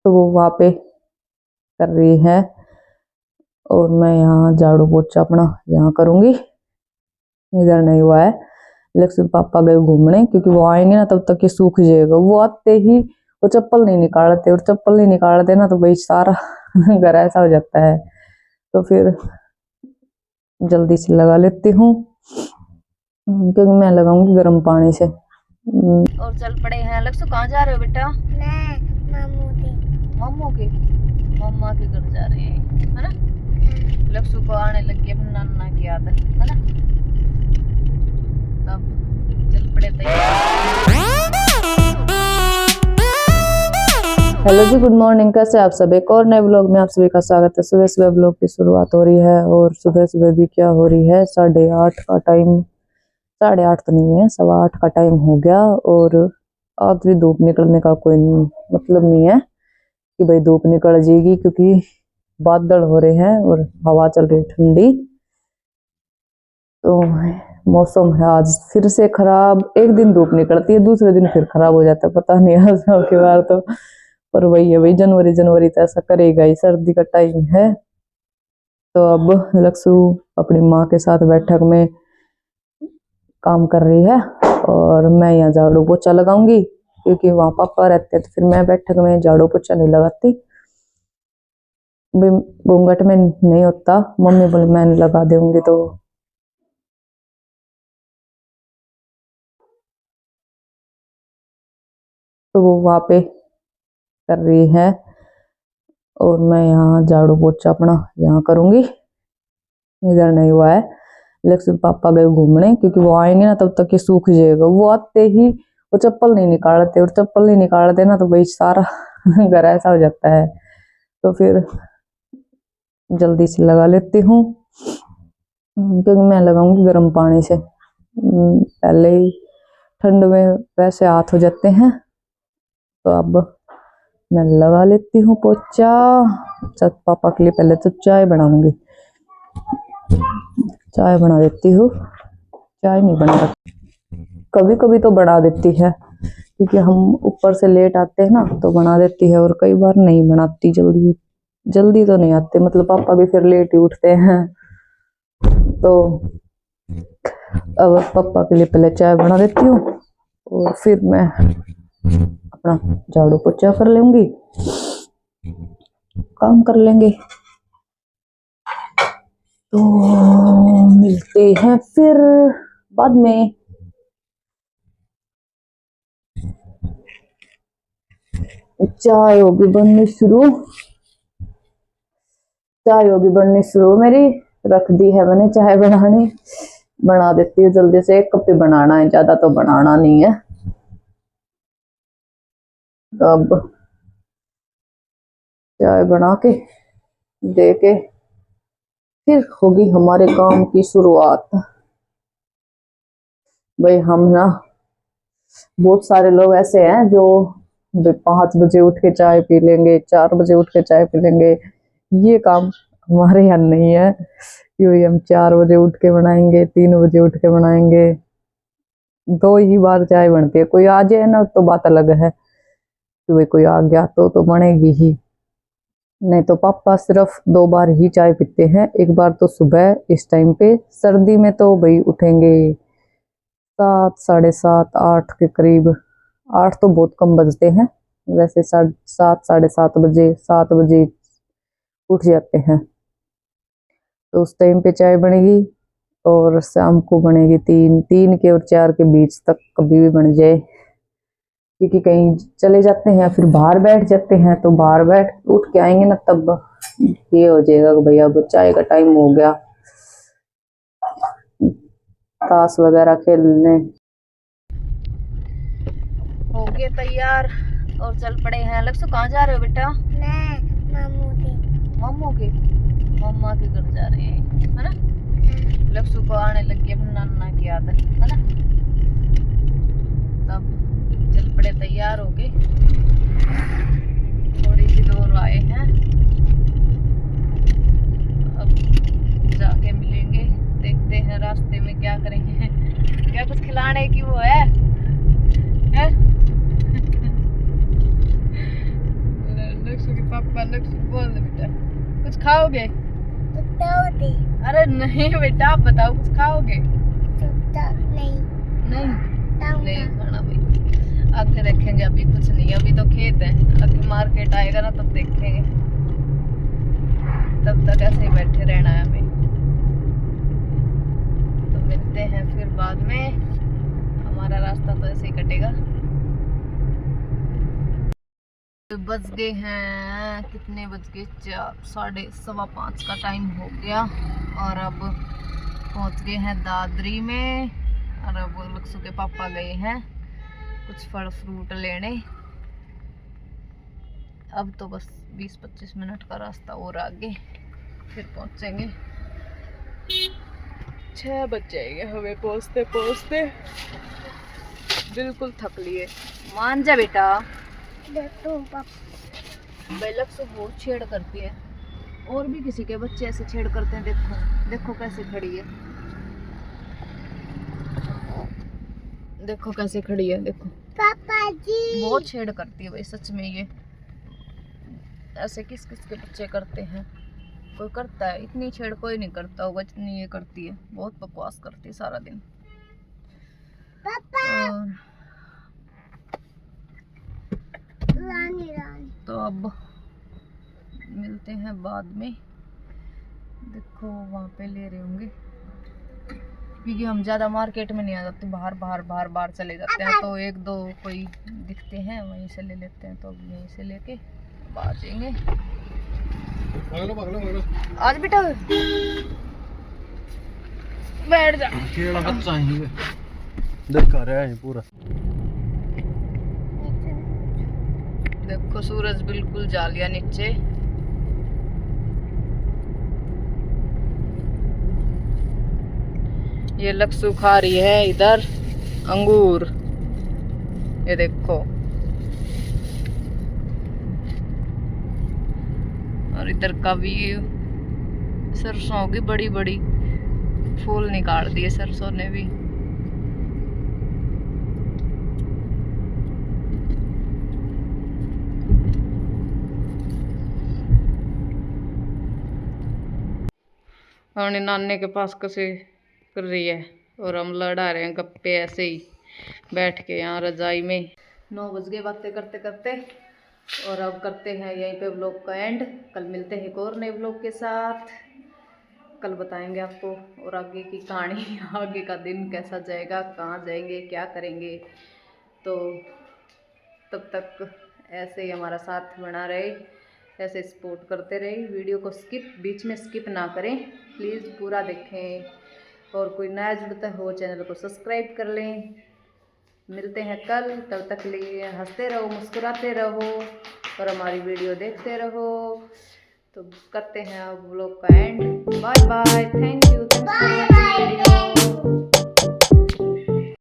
तो वो वहाँ पे कर रही है और मैं यहाँ झाड़ू पोछा अपना यहाँ करूँगी। इधर नहीं हुआ है, लेकिन पापा गए घूमने, क्योंकि वो आएंगे ना तब तक ये सूख जाएगा। वो आते ही वो चप्पल नहीं निकालते, और चप्पल नहीं निकालते ना तो भाई सारा घर ऐसा हो जाता है। तो फिर जल्दी से लगा लेती हूँ, क्योंकि मैं लगाऊंगी गर्म पानी से। और चल पड़े हैं। लक्ष्य कहाँ जा रहे हो बेटा? मैं मामू के मम्मा के घर जा रहे हैं, है ना? लक्ष्य को आने लगी अपनी नाना की आदत, है ना? तब चल पड़े तैयार। हेलो जी, गुड मॉर्निंग। कैसे आप सब? एक और नए ब्लॉग में आप सभी का स्वागत है। सुबह सुबह ब्लॉग की शुरुआत हो रही है, और सुबह सुबह भी क्या हो रही है, 8:30 का टाइम, 8:30 तो नहीं है, 8:15 का टाइम हो गया। और आज भी धूप निकलने का कोई मतलब नहीं है कि भाई धूप निकल जाएगी, क्योंकि बादल हो रहे हैं और हवा चल रही है ठंडी। तो मौसम है आज फिर से खराब। एक दिन धूप निकलती है, दूसरे दिन फिर खराब हो जाता है, पता नहीं आज के बार तो। पर वही है भाई, जनवरी तो ऐसा करेगा ही, सर्दी का टाइम है। तो अब लक्ष्य अपनी माँ के साथ बैठक में काम कर रही है, और मैं यहाँ झाड़ू पोछा लगाऊंगी, क्योंकि वहाँ पापा रहते हैं। तो फिर मैं बैठक में झाड़ू पोछा नहीं लगाती, घूंघट में नहीं होता। मम्मी बोले मैं लगा दूंगी। तो वो वहाँ पे कर रही है, और मैं यहाँ झाड़ू पोछा अपना यहाँ करूँगी। इधर नहीं हुआ है, लेकिन पापा गए घूमने, क्योंकि वो आएंगे ना तब तक ये सूख जाएगा। वो आते ही वो चप्पल नहीं निकालते, और चप्पल नहीं निकालते ना तो भाई सारा घर ऐसा हो जाता है। तो फिर जल्दी से लगा लेती हूँ, क्योंकि मैं लगाऊंगी गर्म पानी से। पहले ही ठंड में वैसे हाथ हो जाते हैं, तो अब मैं लगा लेती हूँ पोछा। पापा के लिए पहले तो चाय बनाऊंगी, चाय बना देती हूँ। चाय नहीं बना रखी, कभी कभी तो बना देती है, क्योंकि हम ऊपर से लेट आते हैं ना तो बना देती है, और कई बार नहीं बनाती। जल्दी तो नहीं आते, मतलब पापा भी फिर लेट ही उठते हैं। तो अब पापा के लिए पहले चाय बना देती हूँ, और फिर मैं अपना झाड़ू पोछा कर लूंगी, काम कर लेंगे। तो मिलते हैं फिर बाद में। चाय होगी बननी शुरू, मेरी रख दी है मैंने चाय बनानी। बना देती हूँ जल्दी से, 1 कप ही बनाना है, ज्यादा तो बनाना नहीं है। अब चाय बना के दे के फिर होगी हमारे काम की शुरुआत। भाई हम ना, बहुत सारे लोग ऐसे हैं जो 5 बजे उठ के चाय पी लेंगे, 4 बजे उठ के चाय पी लेंगे। ये काम हमारे यहाँ नहीं है, क्योंकि हम 4 बजे उठ के बनाएंगे, 3 बजे उठ के बनाएंगे। 2 ही बार चाय बनती है। कोई आ जाए ना तो बात अलग है कि भाई कोई आ गया तो बनेगी ही, नहीं तो पापा सिर्फ 2 बार ही चाय पीते हैं। एक बार तो सुबह इस टाइम पे, सर्दी में तो भाई उठेंगे 7, 7:30, 8 के करीब। 8 तो बहुत कम बजते हैं, वैसे 7, 7:30 बजे, 7 बजे उठ जाते हैं। तो उस टाइम पे चाय बनेगी, और शाम को बनेगी 3 के और 4 के बीच तक कभी भी बन जाए, क्योंकि कहीं चले जाते हैं या फिर बाहर बैठ जाते हैं। तो बाहर बैठ उठ के आएंगे ना, तब ये हो जाएगा कि भैया अब चाय का टाइम हो गया, ताश वगैरह खेलने। हो गए तैयार और चल पड़े हैं। लक्ष्य कहाँ जा रहे हो बेटा? मैं मामू के मम्मा के घर जा रहे हैं, है ना? लक्ष्य को आने लगी अपनी नाना की आदत, है ना? तब चल पड़े तैयार हो गए, थोड़ी सी दूर आए हैं। अब जाके मिलेंगे, देखते हैं रास्ते में क्या करेंगे। क्या कुछ खिलाने की वो है? पापा ने बोल दे बेटा, कुछ खाओगे? अरे नहीं बेटा, आप बताओ कुछ खाओगे? नहीं नहीं खाना भाई, आगे देखेंगे, अभी कुछ नहीं, अभी तो खेत है, अभी मार्केट आएगा ना तब देखेंगे, तब तक ऐसे ही बैठे रहना है हमें। तो मिलते हैं फिर बाद में, हमारा रास्ता तो ऐसे ही कटेगा। बज गए हैं, कितने बज गए? 4:15 का टाइम हो गया और अब पहुंच गए हैं दादरी में। और अब लक्सू के पापा गए हैं कुछ फल फ्रूट लेने। अब तो बस 20-25 मिनट का रास्ता और आगे, फिर पहुंचेंगे। 6 बज जाएंगे हमें पहुंचते पहुंचते, बिल्कुल थक लिए। मान जा बेटा, लक्सू बहुत छेड़ करती है, और भी किसी के बच्चे ऐसे छेड़ करते हैं। देखो देखो कैसे खड़ी है, देखो कैसे खड़ी है, देखो पापा जी बहुत छेड़ करती है भाई, सच में। ये ऐसे किस किस के बच्चे करते हैं? कोई करता है? इतनी छेड़ कोई नहीं करता होगा जितनी ये करती है, बहुत बकवास करती है सारा दिन। और तो अब मिलते हैं बाद में। देखो वहाँ पे ले रहे होंगे, क्योंकि हम ज़्यादा मार्केट में नहीं आ जाते, बाहर चले जाते हैं, तो एक दो कोई दिखते हैं वहीं से ले लेते हैं। तो अब यहीं से लेके आ जाएंगे। आज बेटा बैठ जा, बच्चा ही देखा रहा है पूरा। देखो सूरज बिल्कुल जा लिया नीचे। ये लक्सू खा रही है इधर अंगूर, ये देखो। और इधर का भी सरसों की बड़ी बड़ी फूल निकाल दिए सरसों ने भी। और नाने के पास कैसे कर रही है और हम लड़ा रहे हैं गप्पे ऐसे ही बैठ के यहाँ रजाई में। 9 बज गए बातें करते करते, और अब करते हैं यहीं पे व्लॉग का एंड। कल मिलते हैं एक और नए व्लॉग के साथ, कल बताएंगे आपको और आगे की कहानी, आगे का दिन कैसा जाएगा, कहाँ जाएंगे, क्या करेंगे। तो तब तक ऐसे ही हमारा साथ बना रहे, ऐसे सपोर्ट करते रहे। वीडियो को बीच में स्किप ना करें प्लीज़, पूरा देखें। और कोई नया जुड़ता हो चैनल को सब्सक्राइब कर लें। मिलते हैं कल, तब तक के लिए हंसते रहो, मुस्कुराते रहो और हमारी वीडियो देखते रहो। तो करते हैं अब व्लॉग का end. Bye bye, thank you.